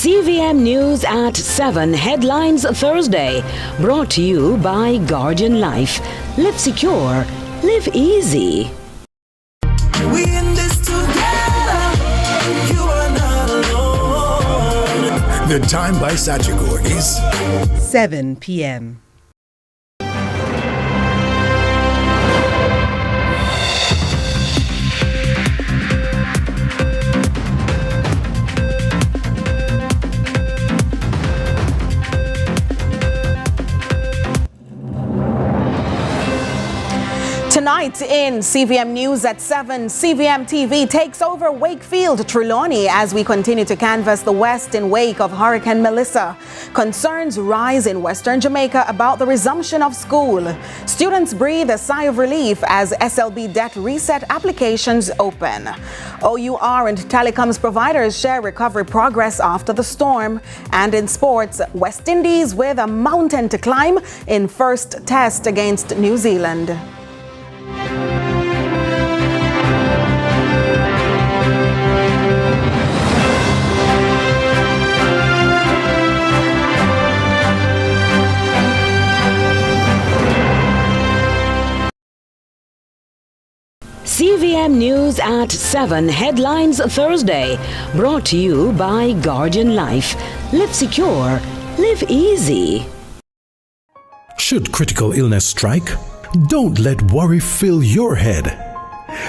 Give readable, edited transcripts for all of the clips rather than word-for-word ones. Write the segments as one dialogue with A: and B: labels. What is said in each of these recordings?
A: CVM News at 7 Headlines Thursday. Brought to you by Guardian Life. Live secure. Live easy.
B: We in this together. You are not alone.
C: The time by Sagicor is
D: 7 p.m.
E: Tonight in CVM News at 7, CVM TV takes over Wakefield Trelawney as we continue to canvass the West in wake of Hurricane Melissa. Concerns rise in Western Jamaica about the resumption of school. Students breathe a sigh of relief as SLB debt reset applications open. OUR and telecoms providers share recovery progress after the storm. And in sports, West Indies with a mountain to climb in first test against New Zealand.
A: CVM News at 7 Headlines Thursday. Brought to you by Guardian Life. Live secure. Live easy.
C: Should critical illness strike? Don't let worry fill your head.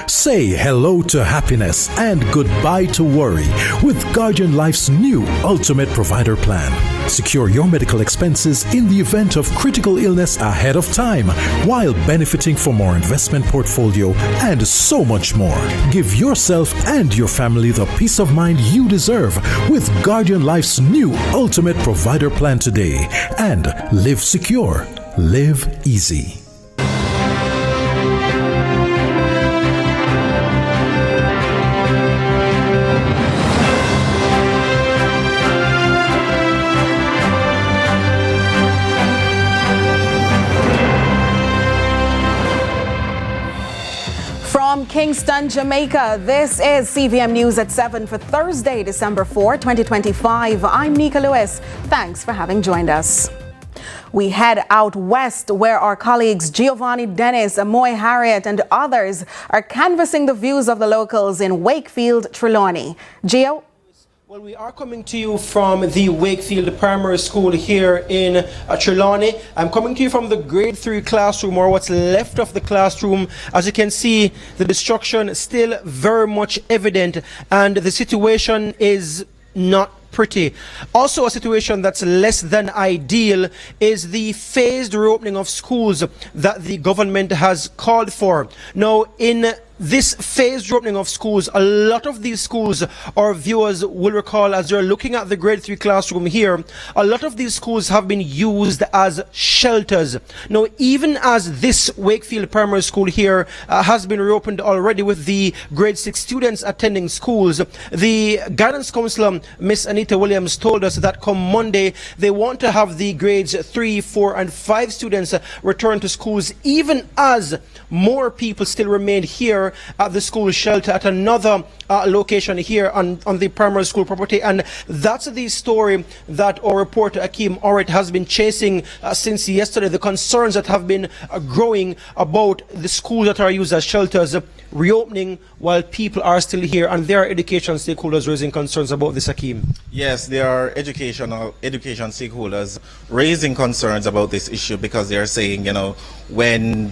C: Say hello to happiness and goodbye to worry with Guardian Life's new Ultimate Provider Plan. Secure your medical expenses in the event of critical illness ahead of time while benefiting from our investment portfolio and so much more. Give yourself and your family the peace of mind you deserve with Guardian Life's new Ultimate Provider Plan today and live secure, live easy.
E: From Kingston, Jamaica, this is CVM News at 7 for Thursday, December 4, 2025. I'm Nika Lewis. Thanks for having joined us. We head out west where our colleagues Giovanni Dennis, Amoy Harriet and others are canvassing the views of the locals in Wakefield Trelawney. Gio?
F: Well, we are coming to you from the Wakefield Primary School here in Trelawney. I'm coming to you from the grade 3 classroom, or what's left of the classroom. As you can see, the destruction is still very much evident and the situation is not pretty. Also, a situation that's less than ideal is the phased reopening of schools that the government has called for. Now, in this phased reopening of schools, a lot of these schools, our viewers will recall as you're looking at the grade 3 classroom here, a lot of these schools have been used as shelters. Now, even as this Wakefield Primary School here has been reopened already with the grade 6 students attending schools, the guidance counselor, Miss Anita Williams, told us that come Monday, they want to have the grades 3, 4 and 5 students return to schools, even as more people still remain here at the school shelter at another location here on the primary school property. And that's the story that our reporter Akeem Orit has been chasing since yesterday. The concerns that have been growing about the schools that are used as shelters reopening while people are still here, and there are education stakeholders raising concerns about this, Akeem.
G: Yes, there are education stakeholders raising concerns about this issue because they are saying, when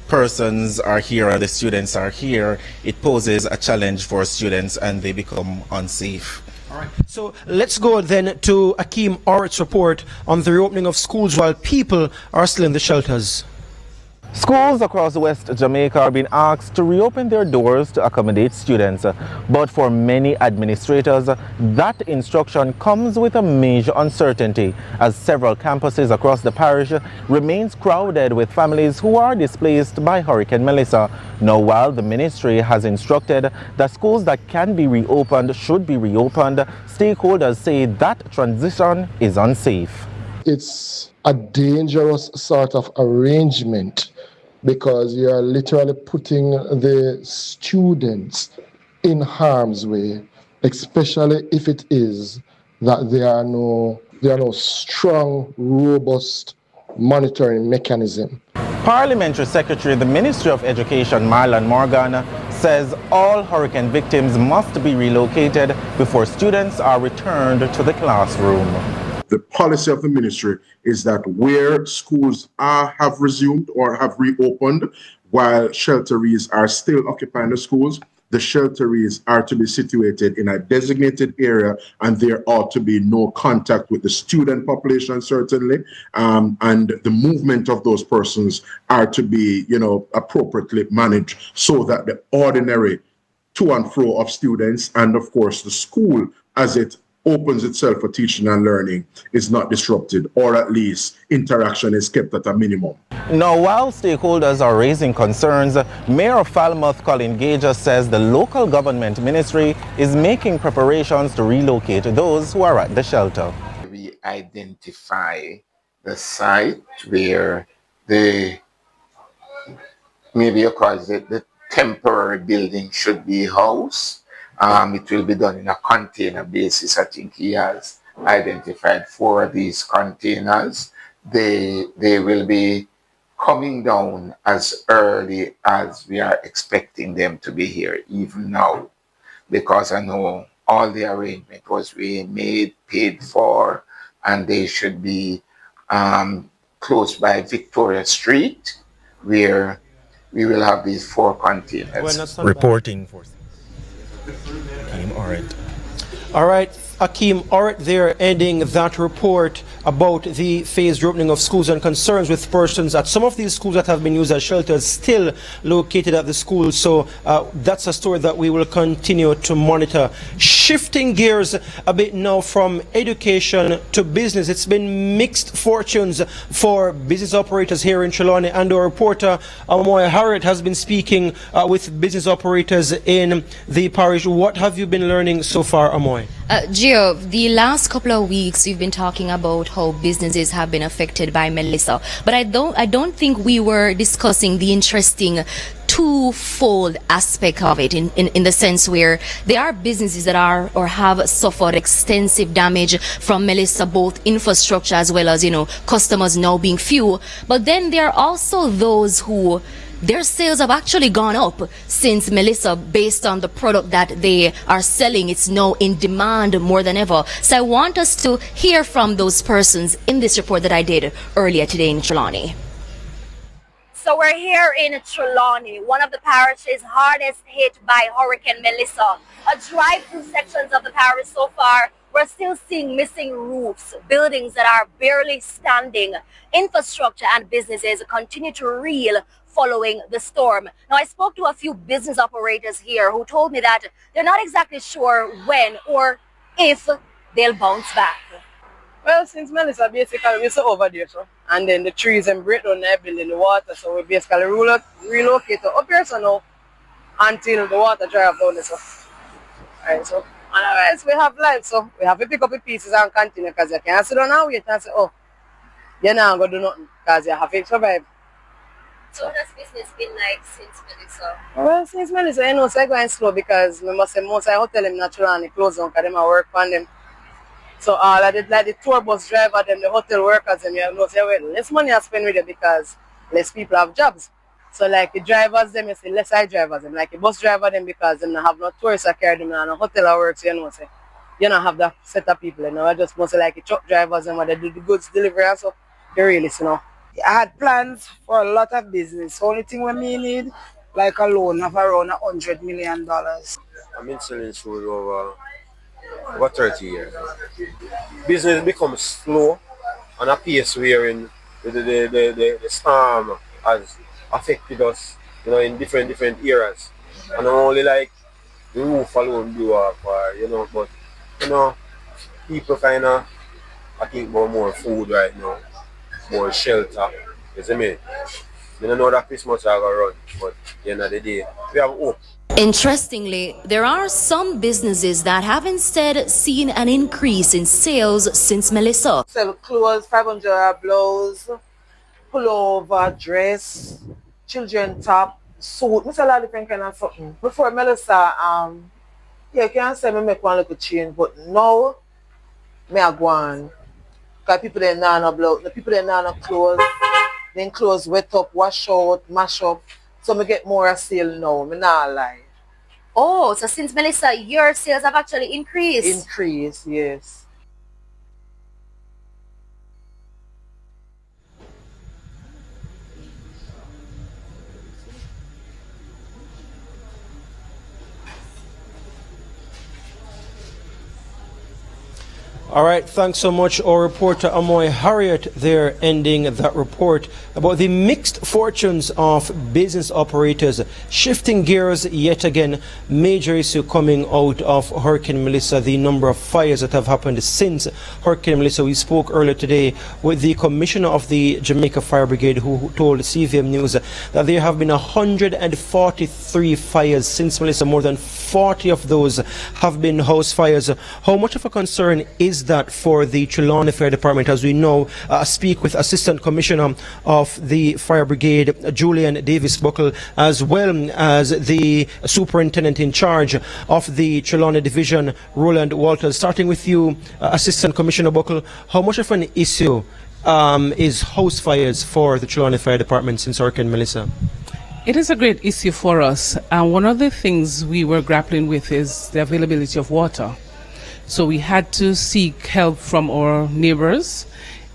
G: persons are here or the students are here, it poses a challenge for students and they become unsafe.
F: All right. So let's go then to Akeem Orit's report on the reopening of schools while people are still in the shelters.
H: Schools across West Jamaica are being asked to reopen their doors to accommodate students, but for many administrators, that instruction comes with a major uncertainty as several campuses across the parish remains crowded with families who are displaced by Hurricane Melissa. Now, while the ministry has instructed that schools that can be reopened should be reopened, stakeholders say that transition is unsafe.
I: It's a dangerous sort of arrangement because you are literally putting the students in harm's way, especially if it is that there are no strong, robust monitoring mechanism.
H: Parliamentary Secretary of the Ministry of Education, Marlon Morgan, says all hurricane victims must be relocated before students are returned to the classroom.
J: The policy of the ministry is that where schools have resumed or have reopened, while shelterees are still occupying the schools, the shelterees are to be situated in a designated area, and there ought to be no contact with the student population, certainly, and the movement of those persons are to be, appropriately managed so that the ordinary to and fro of students and, of course, the school as it opens itself for teaching and learning is not disrupted, or at least interaction is kept at a minimum.
H: Now, while stakeholders are raising concerns, Mayor of Falmouth, Colin Gager, says the local government ministry is making preparations to relocate those who are at the shelter.
K: We identify the site where the temporary building should be housed. It will be done in a container basis. I think he has identified 4 of these containers. They will be coming down as early as we are expecting them to be here, even now, because I know all the arrangement was made, paid for, and they should be close by Victoria Street, where we will have these 4 containers.
H: Reporting for Akeem Orrit.
F: All right, Akeem Orrit there ending that report about the phased reopening of schools and concerns with persons at some of these schools that have been used as shelters still located at the schools. So that's a story that we will continue to monitor. Shifting gears a bit now from education to business, it's been mixed fortunes for business operators here in Trelawney, and our reporter Amoy Harriet has been speaking with business operators in the parish. What have you been learning so far, Amoy?
L: Gio, the last couple of weeks we've been talking about how businesses have been affected by Melissa, but I don't think we were discussing the interesting twofold aspect of it in the sense where there are businesses that are or have suffered extensive damage from Melissa, both infrastructure as well as, customers now being few. But then there are also those who their sales have actually gone up since Melissa, based on the product that they are selling. It's now in demand more than ever. So I want us to hear from those persons in this report that I did earlier today in Trelawney.
M: So we're here in Trelawney, one of the parishes hardest hit by Hurricane Melissa. A drive-through sections of the parish so far, we're still seeing missing roofs, buildings that are barely standing. Infrastructure and businesses continue to reel following the storm. Now, I spoke to a few business operators here who told me that they're not exactly sure when or if they'll bounce back.
N: Well, since Melissa, basically, we're so over there, so. And then the trees and break down their building the water, so we basically relocate up here, so now, until the water dry up down there, so. Alright, so. And otherwise, we have life, so we have to pick up the pieces and continue, because you can't sit down and wait and say, oh, you're not going to do nothing, because you have to survive.
M: So what has business been like since Melissa?
N: Well, since Melissa, so I'm going slow because we must say most of the hotel in Trelawney closed down because they work on them. So all of the tour bus driver, them, the hotel workers, them, say, well, less money I spend with them because less people have jobs. So like the drivers, them, you say less high drivers, them, like the bus driver, them, because them don't have no tourists that carry them and no hotel work, so say, you don't have that set of people, I just mostly like the truck drivers and when they do the goods delivery and so, they really,
O: I had plans for a lot of business. Only thing we need, like a loan of around $100 million.
P: I've been selling food over 30 years. Business becomes slow on a pace wherein the storm has affected us, in different areas. And only like the roof alone blew up, but people kind of, I think about more food right now. More shelter, you see me? I don't know that Christmas are going to run, but at the end of the day, we have hope.
L: Interestingly, there are some businesses that have instead seen an increase in sales since Melissa.
N: Sell clothes, $500 blouse, pullover, dress, children top, suit. I sell a lot of different kind of something. Before Melissa, you can say I make one little change, but now me I go on. Because people they now no blood, the people they now no clothes, then clothes wet up, wash out, mash up. So me get more sale now, me not lie.
M: Oh, so since Melissa, your sales have actually increased.
N: Increase, yes.
F: All right, thanks so much, our reporter Amoy Harriet there, ending that report about the mixed fortunes of business operators. Shifting gears yet again, major issue coming out of Hurricane Melissa, the number of fires that have happened since Hurricane Melissa. We spoke earlier today with the commissioner of the Jamaica Fire Brigade, who told CVM News that there have been 143 fires since Melissa. More than 40 of those have been house fires. How much of a concern is that for the Trelawney Fire Department? As we know, speak with Assistant Commissioner of the Fire Brigade, Julian Davis Buckle, as well as the Superintendent in charge of the Trelawney Division, Roland Walters. Starting with you, Assistant Commissioner Buckle, how much of an issue is house fires for the Trelawney Fire Department since Hurricane Melissa?
Q: It is a great issue for us, and one of the things we were grappling with is the availability of water. So we had to seek help from our neighbors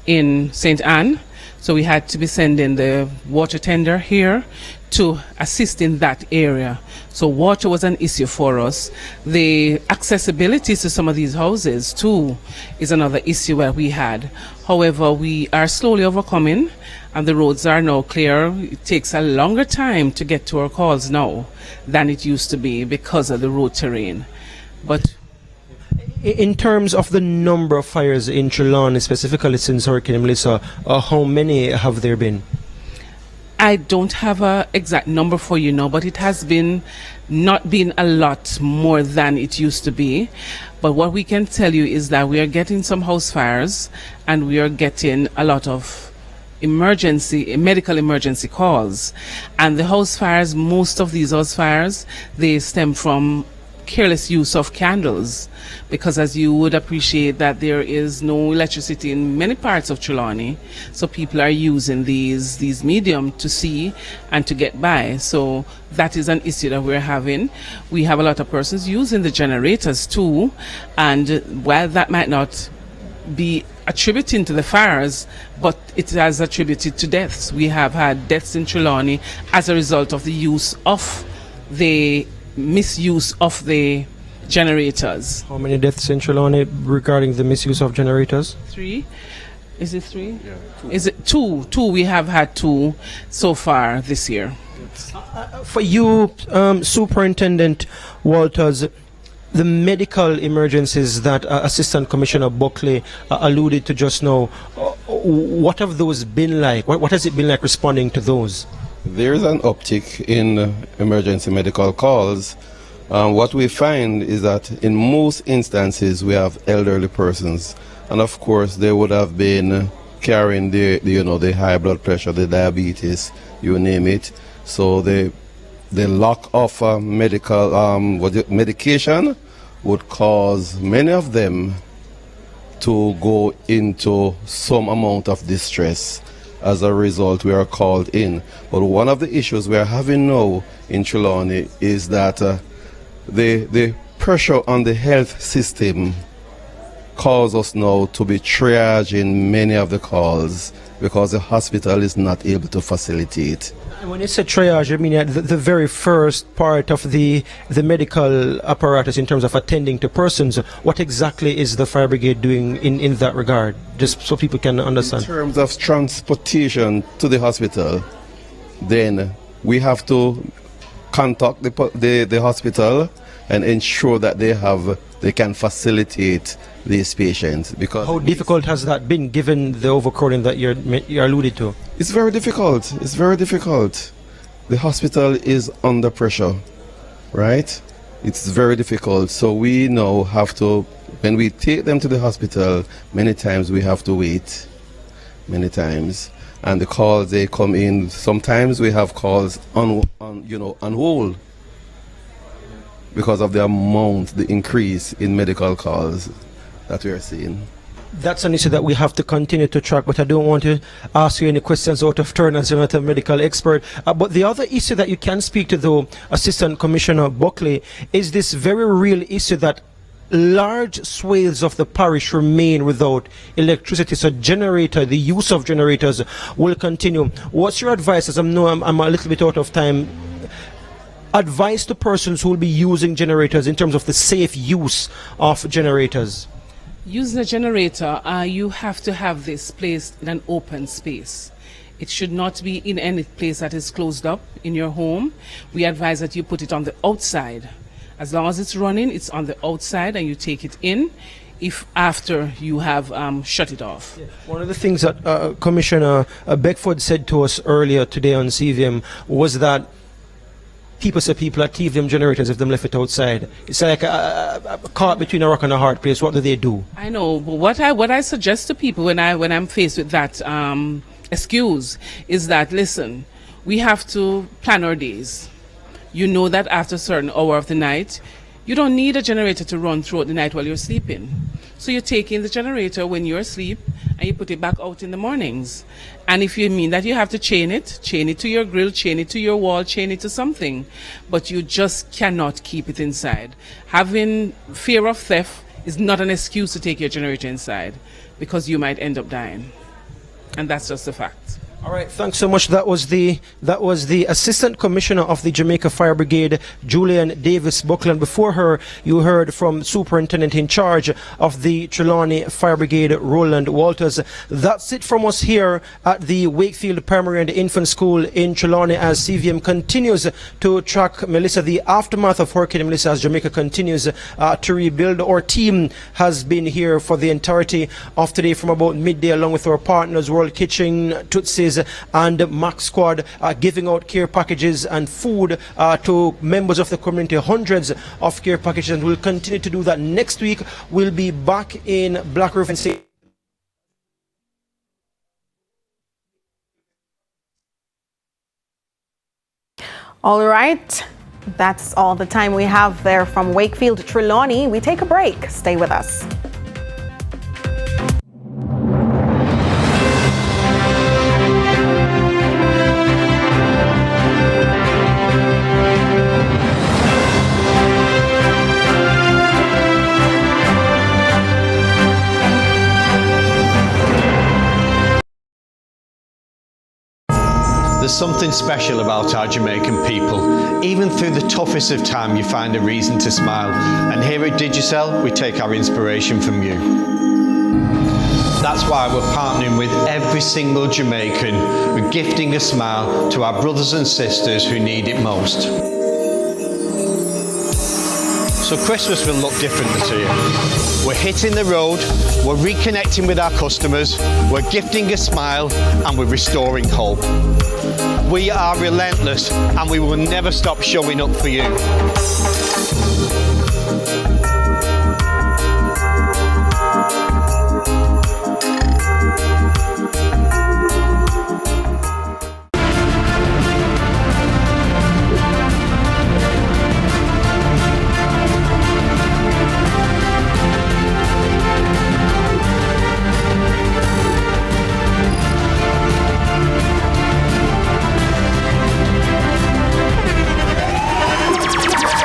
Q: in St. Anne. So we had to be sending the water tender here to assist in that area. So water was an issue for us. The accessibility to some of these houses too is another issue that we had. However, we are slowly overcoming, and the roads are now clear. It takes a longer time to get to our calls now than it used to be because of the road terrain. But
F: in terms of the number of fires in Trelawney, specifically since Hurricane Melissa, how many have there been?
Q: I don't have an exact number for you now, but it has been not been a lot more than it used to be. But what we can tell you is that we are getting some house fires, and we are getting a lot of medical emergency calls. And the house fires, most of these house fires, they stem from careless use of candles, because as you would appreciate that there is no electricity in many parts of Trelawney, so people are using these medium to see and to get by. So that is an issue that we're having. We have a lot of persons using the generators too, and while that might not be attributing to the fires, but it has attributed to deaths. We have had deaths in Trelawney as a result of the use of the misuse of the generators.
F: How many deaths in Trelawney regarding the misuse of generators?
Q: 3. Is it 3?
P: Yeah, 2.
Q: Is it 2? 2. We have had 2 so far this year.
F: For you, Superintendent Walters, the medical emergencies that Assistant Commissioner Buckley alluded to just now, what have those been like? What has it been like responding to those?
R: There is an uptick in emergency medical calls. What we find is that in most instances we have elderly persons, and of course they would have been carrying the high blood pressure, the diabetes, you name it. So the lack of medication would cause many of them to go into some amount of distress. As a result, we are called in. But one of the issues we are having now in Trelawney is that the pressure on the health system causes us now to be triaging many of the calls because the hospital is not able to facilitate.
F: And when you say triage, I mean the very first part of the medical apparatus in terms of attending to persons. What exactly is the fire brigade doing in that regard, just so people can understand?
R: In terms of transportation to the hospital, then we have to contact the hospital and ensure that they can facilitate these patients. Because
F: how difficult has that been, given the overcrowding that you alluded to?
R: It's very difficult. It's very difficult. The hospital is under pressure, right? It's very difficult. So we now have to, when we take them to the hospital, many times we have to wait, many times. And the calls, they come in, sometimes we have calls on hold because of the amount, the increase in medical calls that we are seeing.
F: That's an issue that we have to continue to track, but I don't want to ask you any questions out of turn as you're not a medical expert. But the other issue that you can speak to, though, Assistant Commissioner Buckley, is this very real issue that large swathes of the parish remain without electricity, so the use of generators will continue. What's your advice, as I'm a little bit out of time, advice to persons who will be using generators in terms of the safe use of generators?
Q: Using a generator, you have to have this placed in an open space. It should not be in any place that is closed up in your home. We advise that you put it on the outside. As long as it's running, it's on the outside and you take it in if after you have shut it off.
F: One of the things that Commissioner Beckford said to us earlier today on CVM was that people say people are TVM generators if them left it outside. It's like a caught between a rock and a hard place. What do they do?
Q: I know, but what I suggest to people when I'm faced with that excuse is that, listen, we have to plan our days. You know that after a certain hour of the night, you don't need a generator to run throughout the night while you're sleeping. So you take in the generator when you're asleep and you put it back out in the mornings. And if you mean that you have to chain it to your grill, chain it to your wall, chain it to something. But you just cannot keep it inside. Having fear of theft is not an excuse to take your generator inside, because you might end up dying. And that's just a fact.
F: All right, thanks so much. That was the Assistant Commissioner of the Jamaica Fire Brigade, Julian Davis Buckland. Before her, you heard from Superintendent in charge of the Trelawney Fire Brigade, Roland Walters. That's it from us here at the Wakefield Primary and Infant School in Trelawney, as CVM continues to track Melissa, the aftermath of Hurricane Melissa, as Jamaica continues to rebuild. Our team has been here for the entirety of today from about midday, along with our partners, World Kitchen, Tootsie's and Max Squad, giving out care packages and food to members of the community, hundreds of care packages, and we'll continue to do that. Next week we'll be back in Black River and State.
E: All right, that's all the time we have there from Wakefield to Trelawney. We take a break. Stay with us.
S: There's something special about our Jamaican people. Even through the toughest of time, you find a reason to smile. And here at Digicel, we take our inspiration from you. That's why we're partnering with every single Jamaican. We're gifting a smile to our brothers and sisters who need it most. So Christmas will look different this year. We're hitting the road, we're reconnecting with our customers, we're gifting a smile, and we're restoring hope. We are relentless, and we will never stop showing up for you.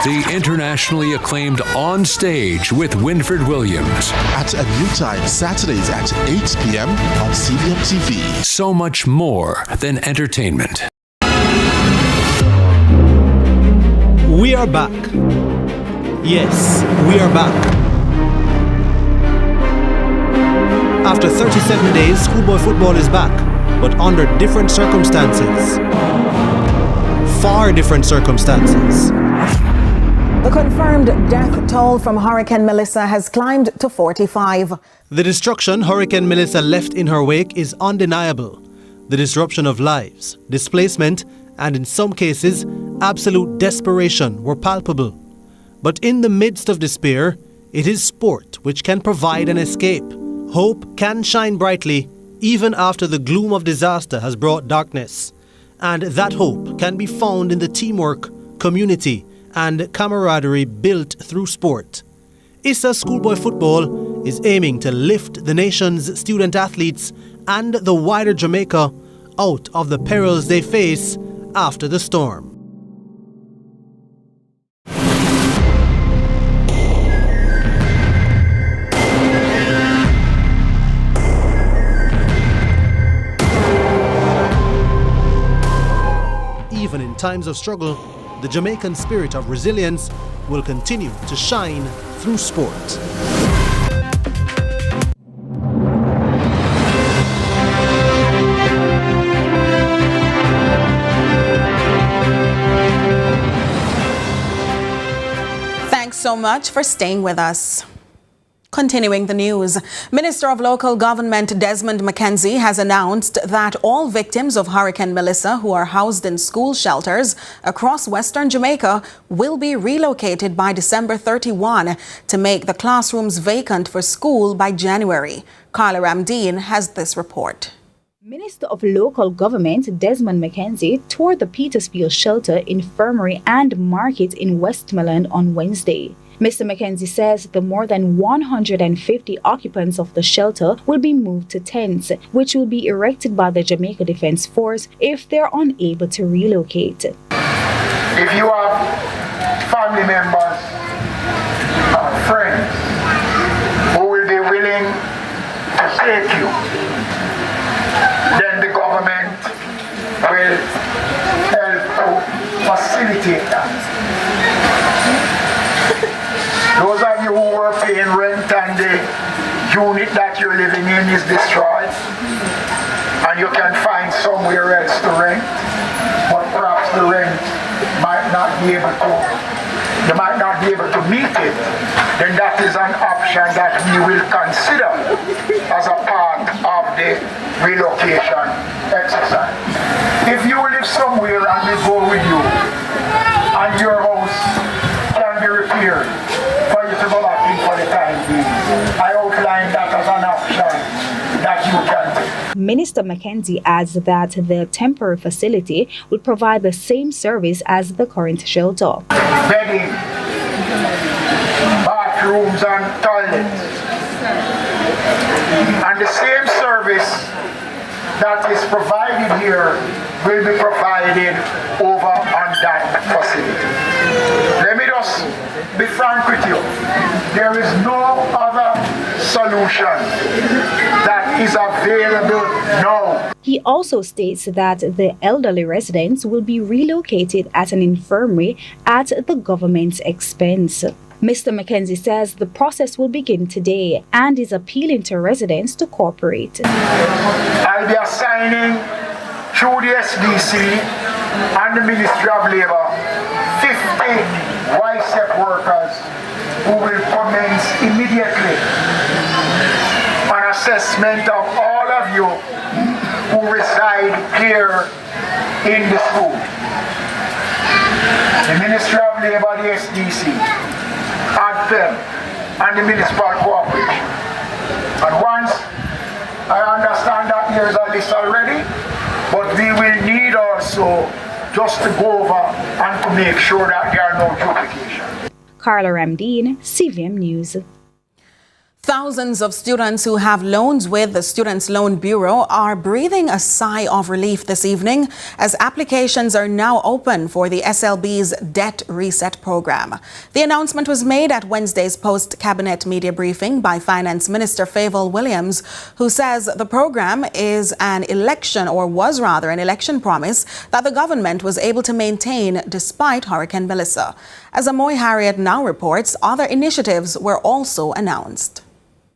T: The internationally acclaimed On Stage with Winford Williams.
U: At a new time, Saturdays at 8 p.m. on CVM TV.
T: So much more than entertainment.
V: We are back. Yes, we are back. After 37 days, schoolboy football is back, but under different circumstances. Far different circumstances.
E: The confirmed death toll from Hurricane Melissa has climbed to 45.
V: The destruction Hurricane Melissa left in her wake is undeniable. The disruption of lives, displacement, and in some cases, absolute desperation were palpable. But in the midst of despair, it is sport which can provide an escape. Hope can shine brightly even after the gloom of disaster has brought darkness. And that hope can be found in the teamwork, community, and camaraderie built through sport. Issa Schoolboy Football is aiming to lift the nation's student athletes and the wider Jamaica out of the perils they face after the storm. Even in times of struggle, the Jamaican spirit of resilience will continue to shine through sport.
E: Thanks so much for staying with us. Continuing the news, Minister of Local Government Desmond McKenzie has announced that all victims of Hurricane Melissa who are housed in school shelters across Western Jamaica will be relocated by December 31 to make the classrooms vacant for school by January. Carla Ramdeen has this report.
B: Minister of Local Government Desmond McKenzie toured the Petersfield Shelter, Infirmary and Market in Westmoreland on Wednesday. Mr. McKenzie says the more than 150 occupants of the shelter will be moved to tents, which will be erected by the Jamaica Defence Force if they're unable to relocate.
D: If you have family members or friends who will be willing to take you, then the government will help to facilitate that. Those of you who are paying rent and the unit that you're living in is destroyed and you can find somewhere else to rent, but perhaps the rent might not be able to meet it, then that is an option that we will consider as a part of the relocation exercise. If you live somewhere and we go with you and your house can be repaired for you to go back in for the time being, I outline that as an option that you can take.
B: Minister McKenzie adds that the temporary facility will provide the same service as the current shelter.
D: Bedding, bathrooms and toilets, and the same service that is provided here will be provided over on that facility. Let me just be frank with you. There is no other solution that is available now.
B: He also states that the elderly residents will be relocated at an infirmary at the government's expense. Mr. McKenzie says the process will begin today and is appealing to residents to cooperate.
D: I'll be assigning through the SDC and the Ministry of Labour 50 YSEP workers who will commence immediately an assessment of all of you who reside here in the school. The Ministry of Labour, the SDC, ADPEM, and the Municipal Cooperation. And once I understand that there's a list already, but we will need also just to go over and to make sure that there are no duplications.
B: Carla Ramdeen, CVM News.
E: Thousands of students who have loans with the Students' Loan Bureau are breathing a sigh of relief this evening as applications are now open for the SLB's Debt Reset Program. The announcement was made at Wednesday's post-cabinet media briefing by Finance Minister Fayval Williams, who says the program is an election promise that the government was able to maintain despite Hurricane Melissa. As Amoy Harriet now reports, other initiatives were also announced.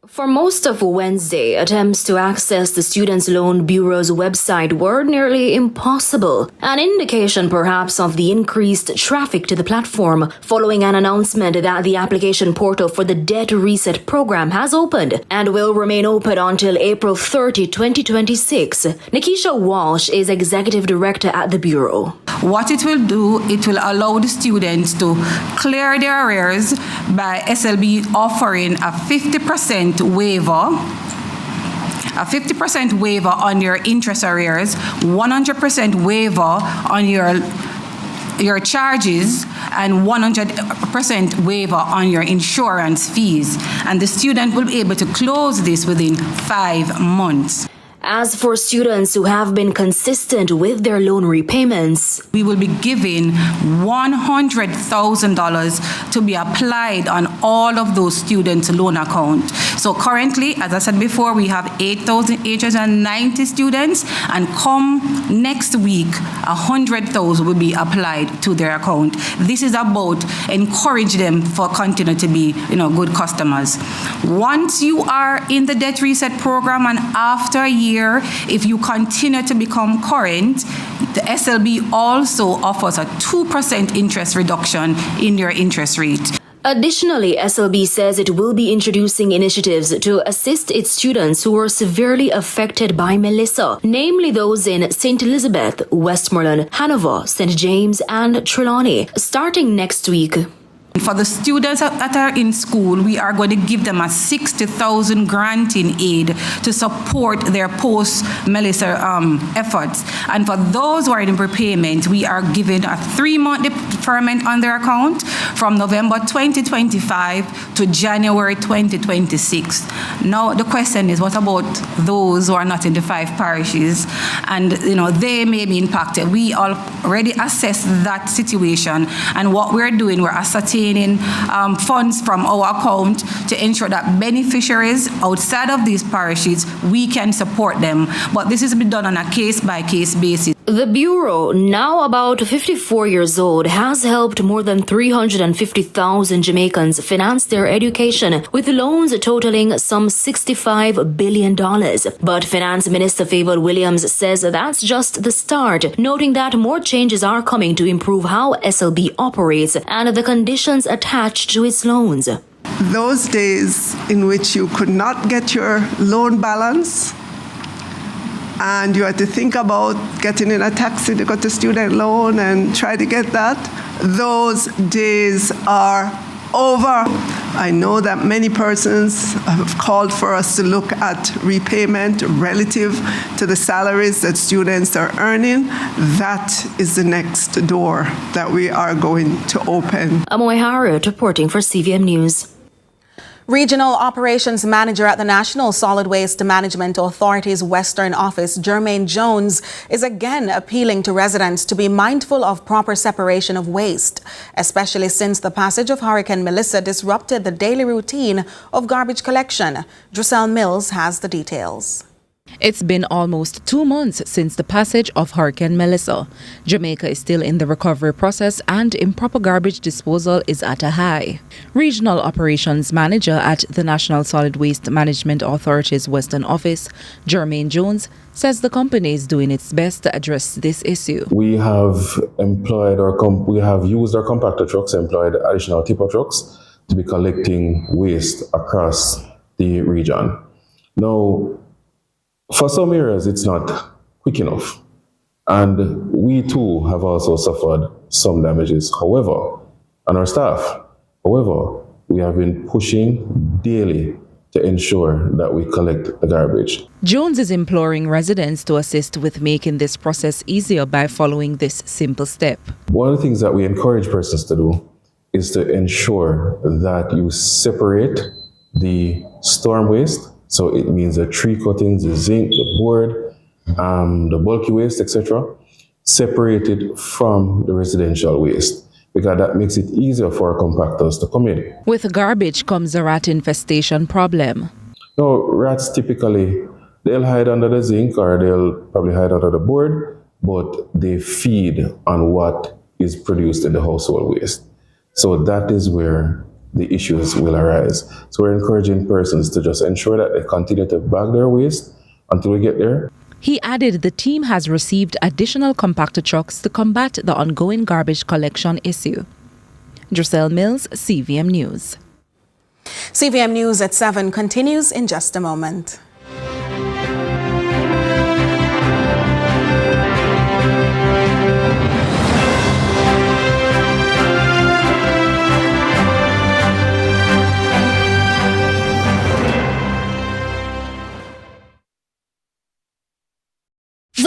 L: For most of Wednesday, attempts to access the Students' Loan Bureau's website were nearly impossible, an indication perhaps of the increased traffic to the platform following an announcement that the application portal for the Debt Reset Program has opened and will remain open until April 30, 2026. Nikisha Walsh is Executive Director at the Bureau.
W: What it will do, it will allow the students to clear their arrears by SLB offering a 50% waiver on your interest arrears, 100% waiver on your charges, and 100% waiver on your insurance fees. And the student will be able to close this within 5 months.
L: As for students who have been consistent with their loan repayments,
W: we will be giving $100,000 to be applied on all of those students' loan accounts. So currently, as I said before, we have 8,890 students, and come next week, 100,000 will be applied to their account. This is about encourage them for continue to be, good customers. Once you are in the debt reset program and after a year, if you continue to become current, the SLB also offers a 2% interest reduction in your interest rate.
L: Additionally, SLB says it will be introducing initiatives to assist its students who were severely affected by Melissa, namely those in St. Elizabeth, Westmoreland, Hanover, St. James, and Trelawney, starting next week.
W: For the students that are in school, we are going to give them a $60,000 grant in aid to support their post-Melissa efforts. And for those who are in repayment, we are giving a 3-month deferment on their account from November 2025 to January 2026. Now, the question is, what about those who are not in the 5 parishes? And, they may be impacted. We already assessed that situation, and what we're doing, we're ascertaining funds from our account to ensure that beneficiaries outside of these parishes, we can support them. But this is to be done on a case-by-case basis.
L: The Bureau, now about 54 years old, has helped more than 350,000 Jamaicans finance their education with loans totaling some $65 billion. But Finance Minister Favour Williams says that's just the start, noting that more changes are coming to improve how SLB operates and the conditions attached to its loans.
A: Those days in which you could not get your loan balance and you had to think about getting in a taxi to get a student loan and try to get that, those days are over. I know that many persons have called for us to look at repayment relative to the salaries that students are earning. That is the next door that we are going to open.
L: Amoy Harriot reporting for CVM News.
E: Regional Operations Manager at the National Solid Waste Management Authority's Western Office, Jermaine Jones, is again appealing to residents to be mindful of proper separation of waste, especially since the passage of Hurricane Melissa disrupted the daily routine of garbage collection. Druselle Mills has the details.
C: It's been almost 2 months since the passage of Hurricane Melissa. Jamaica is still in the recovery process and improper garbage disposal is at a high. Regional Operations Manager at the National Solid Waste Management Authority's Western Office, Jermaine Jones, says the company is doing its best to address this issue.
G: We have used our compactor trucks, employed additional tipper trucks to be collecting waste across the region. Now, for some areas, it's not quick enough. And we too have also suffered some damages. However, and our staff, we have been pushing daily to ensure that we collect the garbage.
C: Jones is imploring residents to assist with making this process easier by following this simple step.
G: One of the things that we encourage persons to do is to ensure that you separate the storm waste. So it means the tree cuttings, the zinc, the board, the bulky waste, etc., separated from the residential waste, because that makes it easier for our compactors to come in.
C: With garbage comes a rat infestation problem.
G: Now, rats typically, they'll hide under the zinc or they'll probably hide under the board, but they feed on what is produced in the household waste. So that is where the issues will arise. So we're encouraging persons to just ensure that they continue to bag their waste until we get there.
C: He added the team has received additional compactor trucks to combat the ongoing garbage collection issue. Druselle Mills, CVM News.
E: CVM News at 7 continues in just a moment.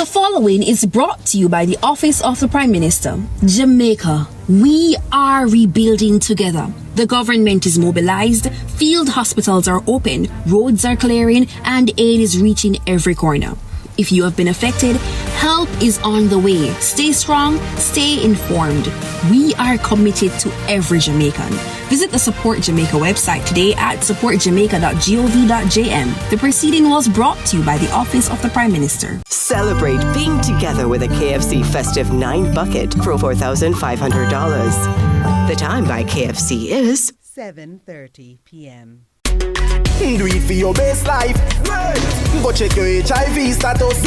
I: The following is brought to you by the Office of the Prime Minister. Jamaica, we are rebuilding together. The government is mobilized, field hospitals are open, roads are clearing, and aid is reaching every corner. If you have been affected, help is on the way. Stay strong, stay informed. We are committed to every Jamaican. Visit the Support Jamaica website today at supportjamaica.gov.jm. The proceeding was brought to you by the Office of the Prime Minister.
J: Celebrate being together with a KFC Festive 9 bucket for $4,500. The time by KFC is
K: 7:30 p.m.
X: Do it for your best life. Go check your HIV status.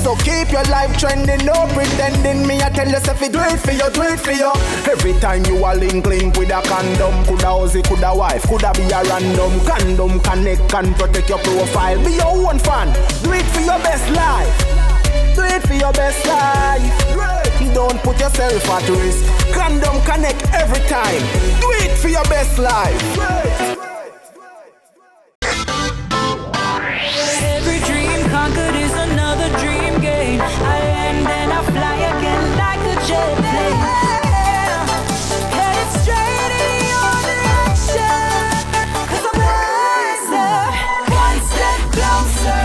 X: So keep your life trending, no pretending. Me I tell yourself do it for you, do it for you. Every time you are link with a condom. Coulda husband, coulda wife, coulda be a random. Condom connect and protect your profile. Be your own fan. Do it for your best life. Do it for your best life. Don't put yourself at risk. Condom connect every time. Do it for your best life.
K: Every dream conquered is another dream game. I land and I fly again like a jet plane. Headed straight in your direction. 'Cause I'm wiser, one step closer.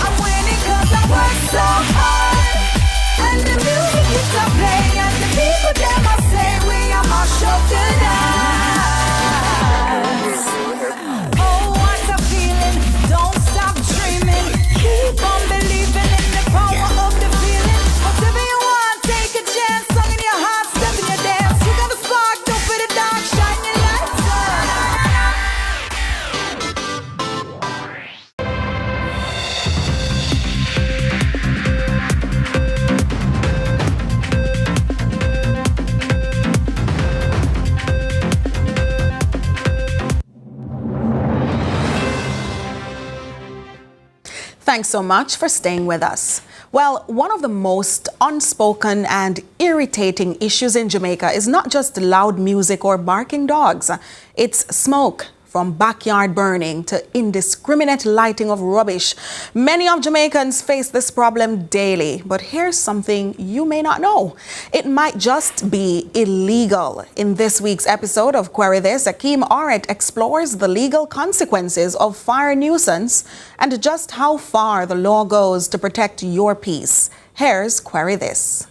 K: I'm winning 'cause I work so hard. And the music keeps on playing, and the people them I say we are my show tonight. Oh, what a feeling! Don't stop dreaming. Keep on believing in the power of the feeling. Whatever you want, take a chance. Song in your heart, step in your dance. You got a spark, don't fit it dark, shine your lights
E: Thanks so much for staying with us. Well, one of the most unspoken and irritating issues in Jamaica is not just loud music or barking dogs. It's smoke, from backyard burning to indiscriminate lighting of rubbish. Many of Jamaicans face this problem daily, but here's something you may not know. It might just be illegal. In this week's episode of Query This, Akeem Oret explores the legal consequences of fire nuisance and just how far the law goes to protect your peace. Here's Query This.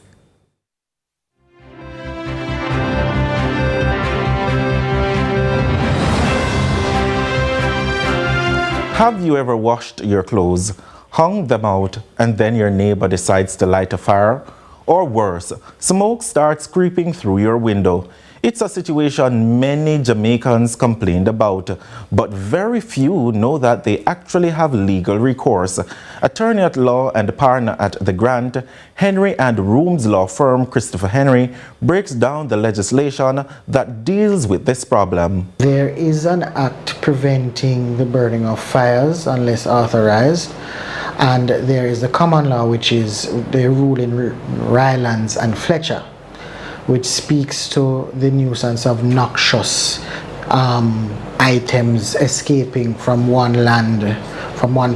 H: Have you ever washed your clothes, hung them out, and then your neighbor decides to light a fire? Or worse, smoke starts creeping through your window. It's a situation many Jamaicans complained about, but very few know that they actually have legal recourse. Attorney at law and partner at the Grant, Henry and Rooms law firm Christopher Henry breaks down the legislation that deals with this problem.
Y: There is an act preventing the burning of fires unless authorized, and there is the common law, which is the rule in Rylands and Fletcher, which speaks to the nuisance of noxious items escaping from one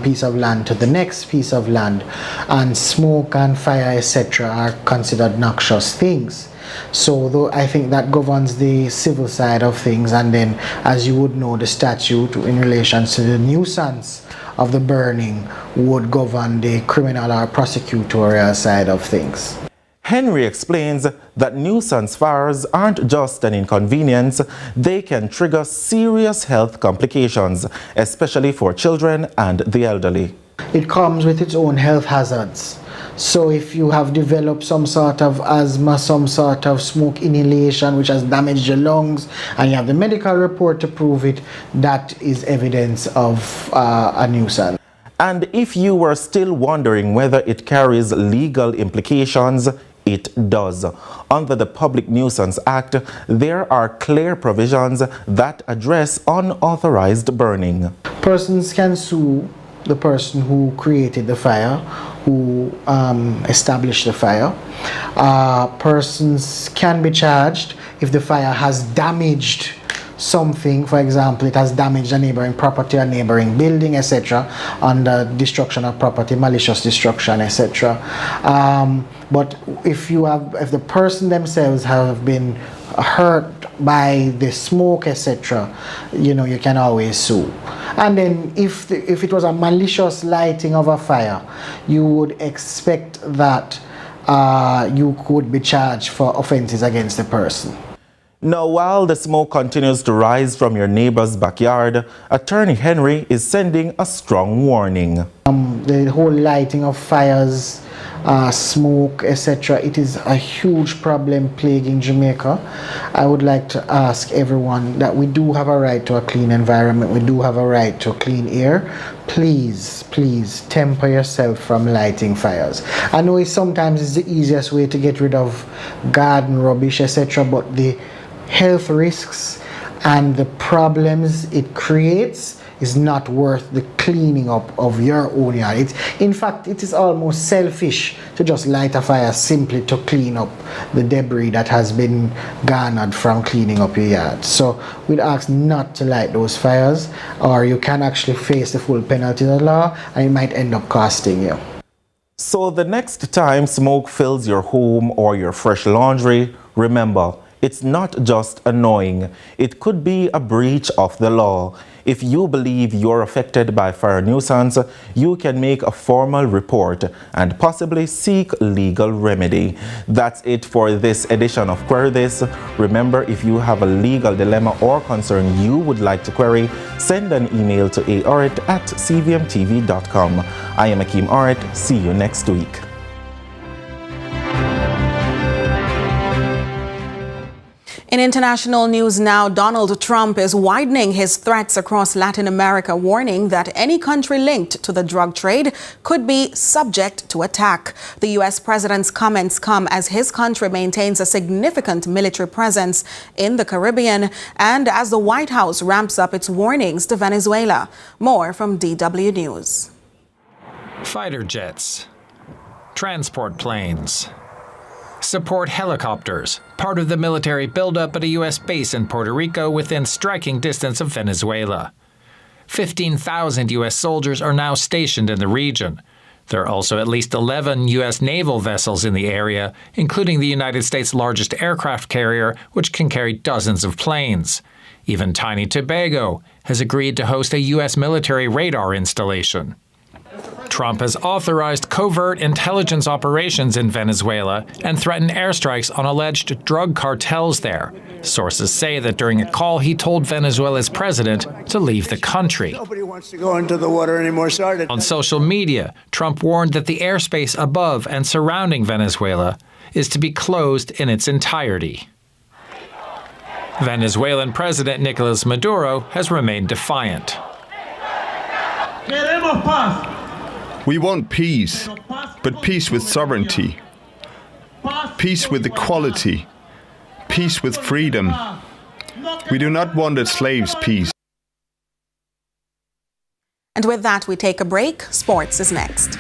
Y: piece of land to the next piece of land, and smoke and fire, etc., are considered noxious things. So though I think that governs the civil side of things, and then, as you would know, the statute in relation to the nuisance of the burning would govern the criminal or prosecutorial side of things.
H: Henry explains that nuisance fires aren't just an inconvenience, they can trigger serious health complications, especially for children and the elderly.
Y: It comes with its own health hazards. So if you have developed some sort of asthma, some sort of smoke inhalation which has damaged your lungs, and you have the medical report to prove it, that is evidence of a nuisance.
H: And if you were still wondering whether it carries legal implications, it does. Under the Public Nuisance Act, there are clear provisions that address unauthorized burning.
Y: Persons can sue the person who created the fire, who established the fire. Persons can be charged if the fire has damaged something, for example, it has damaged a neighboring property, a neighboring building, etc., under destruction of property, malicious destruction, etc. But if the person themselves have been hurt by the smoke, etc., you can always sue. And then if it was a malicious lighting of a fire, you would expect that you could be charged for offenses against the person.
H: Now, while the smoke continues to rise from your neighbor's backyard, Attorney Henry is sending a strong warning.
Y: The whole lighting of fires, smoke, etc., it is a huge problem plaguing Jamaica. I would like to ask everyone that we do have a right to a clean environment. We do have a right to clean air. Please, please temper yourself from lighting fires. I know sometimes it's the easiest way to get rid of garden rubbish, etc., but the health risks and the problems it creates is not worth the cleaning up of your own yard. In fact, it is almost selfish to just light a fire simply to clean up the debris that has been garnered from cleaning up your yard. So we'd ask not to light those fires, or you can actually face the full penalty of the law, and it might end up costing you.
H: So the next time smoke fills your home or your fresh laundry, remember, it's not just annoying. It could be a breach of the law. If you believe you're affected by fire nuisance, you can make a formal report and possibly seek legal remedy. That's it for this edition of Query This. Remember, if you have a legal dilemma or concern you would like to query, send an email to aorit@cvmtv.com. I am Akeem Orit. See you next week.
E: In international news now, Donald Trump is widening his threats across Latin America, warning that any country linked to the drug trade could be subject to attack. The U.S. president's comments come as his country maintains a significant military presence in the Caribbean and as the White House ramps up its warnings to Venezuela. More from DW News.
M: Fighter jets, transport planes, support helicopters, part of the military buildup at a U.S. base in Puerto Rico within striking distance of Venezuela. 15,000 U.S. soldiers are now stationed in the region. There are also at least 11 U.S. naval vessels in the area, including the United States' largest aircraft carrier, which can carry dozens of planes. Even tiny Tobago has agreed to host a U.S. military radar installation. Trump has authorized covert intelligence operations in Venezuela and threatened airstrikes on alleged drug cartels there. Sources say that during a call he told Venezuela's president to leave the country.
N: Nobody wants to go into the water anymore. Sorry.
M: On social media, Trump warned that the airspace above and surrounding Venezuela is to be closed in its entirety. Venezuelan President Nicolas Maduro has remained defiant.
O: We want peace, but peace with sovereignty, peace with equality, peace with freedom. We do not want a slave's peace.
E: And with that, we take a break. Sports is next.